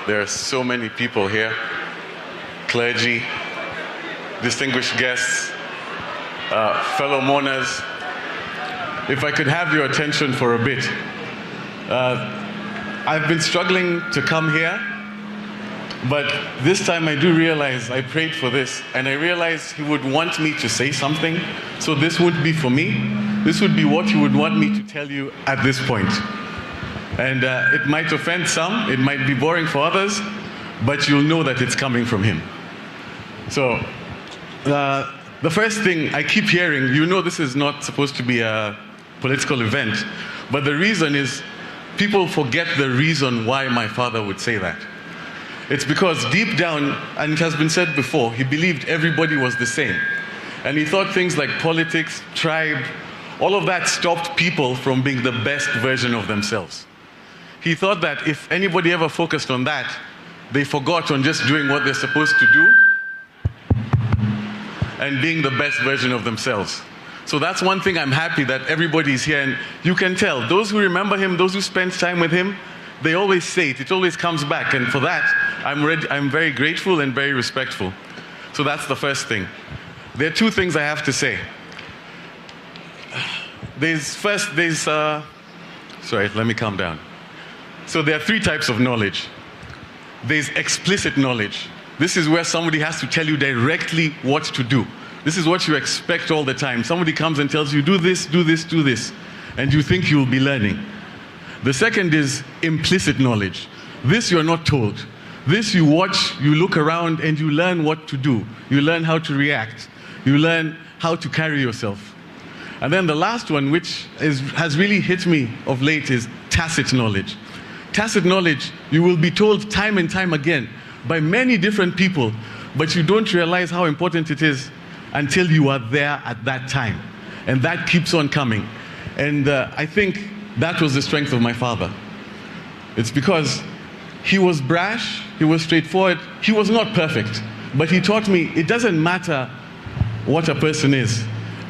Wow, there are so many people here. Clergy, distinguished guests, fellow mourners. If I could have your attention for a bit. I've been struggling to come here, but this time I do realize I prayed for this, and I realized he would want me to say something, so this wouldn't be for me. This would be what he would want me to tell you at this point. And it might offend some, it might be boring for others, but you'll know that it's coming from him. So, the first thing I keep hearing, you know this is not supposed to be a political event, but the reason is people forget the reason why my father would say that. It's because deep down, and it has been said before, he believed everybody was the same. And he thought things like politics, tribe, all of that stopped people from being the best version of themselves. He thought that if anybody ever focused on that, they forgot on just doing what they're supposed to do and being the best version of themselves. So that's one thing I'm happy that everybody's here, and you can tell, those who remember him, those who spend time with him, they always say it always comes back, and for that, I'm very grateful and very respectful. So that's the first thing. There are two things I have to say. Sorry, let me calm down. So there are three types of knowledge. There's explicit knowledge. This is where somebody has to tell you directly what to do. This is what you expect all the time. Somebody comes and tells you, do this, do this, do this, and you think you'll be learning. The second is implicit knowledge. This you're not told. This you watch, you look around, and you learn what to do. You learn how to react. You learn how to carry yourself. And then the last one, which has really hit me of late, is tacit knowledge. Tacit knowledge, you will be told time and time again by many different people, but you don't realize how important it is until you are there at that time. And that keeps on coming. And I think that was the strength of my father. It's because he was brash, he was straightforward, he was not perfect, but he taught me it doesn't matter what a person is.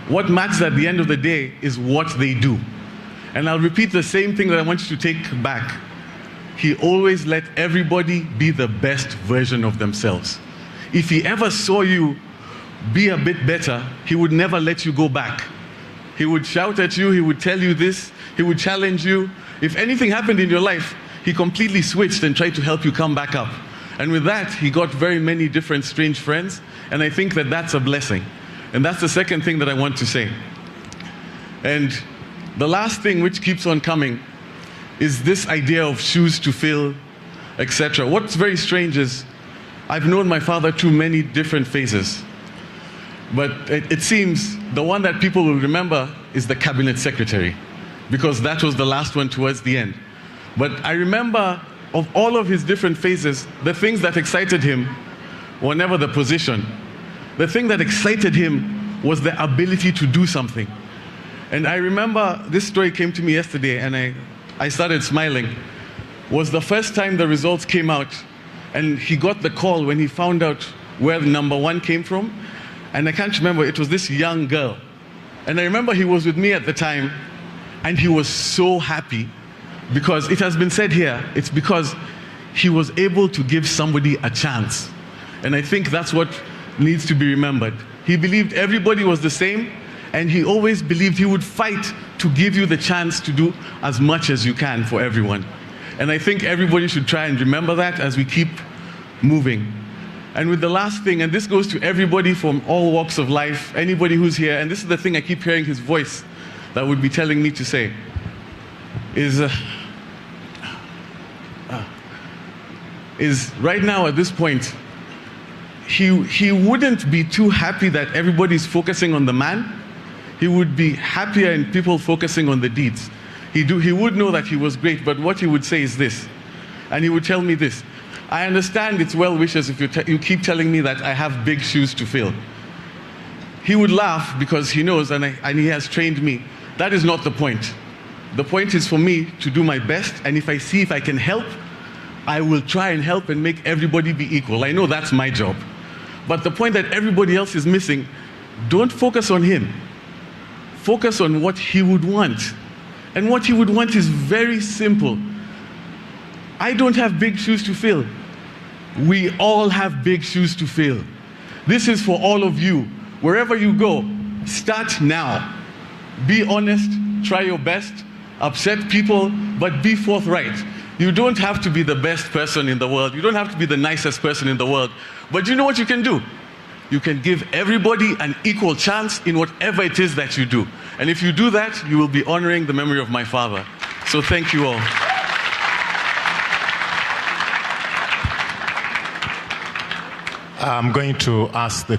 What matters at the end of the day is what they do. And I'll repeat the same thing that I want you to take back. He always let everybody be the best version of themselves. If he ever saw you be a bit better, he would never let you go back. He would shout at you, he would tell you this, he would challenge you. If anything happened in your life, he completely switched and tried to help you come back up. And with that, he got very many different strange friends, and I think that that's a blessing. And that's the second thing that I want to say. And the last thing which keeps on coming is this idea of shoes to fill, etc. What's very strange is I've known my father through many different phases. But it seems the one that people will remember is the cabinet secretary, because that was the last one towards the end. But I remember of all of his different phases, the things that excited him were never the position. The thing that excited him was the ability to do something. And I remember this story came to me yesterday, and I started smiling. Was the first time the results came out, and he got the call when he found out where the number one came from. And I can't remember, it was this young girl. And I remember he was with me at the time, and he was so happy, because it has been said here, it's because he was able to give somebody a chance. And I think that's what needs to be remembered. He believed everybody was the same, and he always believed he would fight to give you the chance to do as much as you can for everyone. And I think everybody should try and remember that as we keep moving. And with the last thing, and this goes to everybody from all walks of life, anybody who's here, and this is the thing I keep hearing his voice that would be telling me to say, is right now at this point, he wouldn't be too happy that everybody's focusing on the man. He would be happier in people focusing on the deeds. He would know that he was great, but what he would say is this, and he would tell me this: I understand it's well wishes if you keep telling me that I have big shoes to fill. He would laugh because he knows, and he has trained me. That is not the point. The point is for me to do my best, and if I see if I can help, I will try and help and make everybody be equal. I know that's my job. But the point that everybody else is missing, don't focus on him. Focus on what he would want. And what he would want is very simple. I don't have big shoes to fill. We all have big shoes to fill. This is for all of you. Wherever you go, start now. Be honest, try your best, upset people, but be forthright. You don't have to be the best person in the world. You don't have to be the nicest person in the world. But you know what you can do? You can give everybody an equal chance in whatever it is that you do. And if you do that, you will be honoring the memory of my father. So thank you all. I'm going to ask the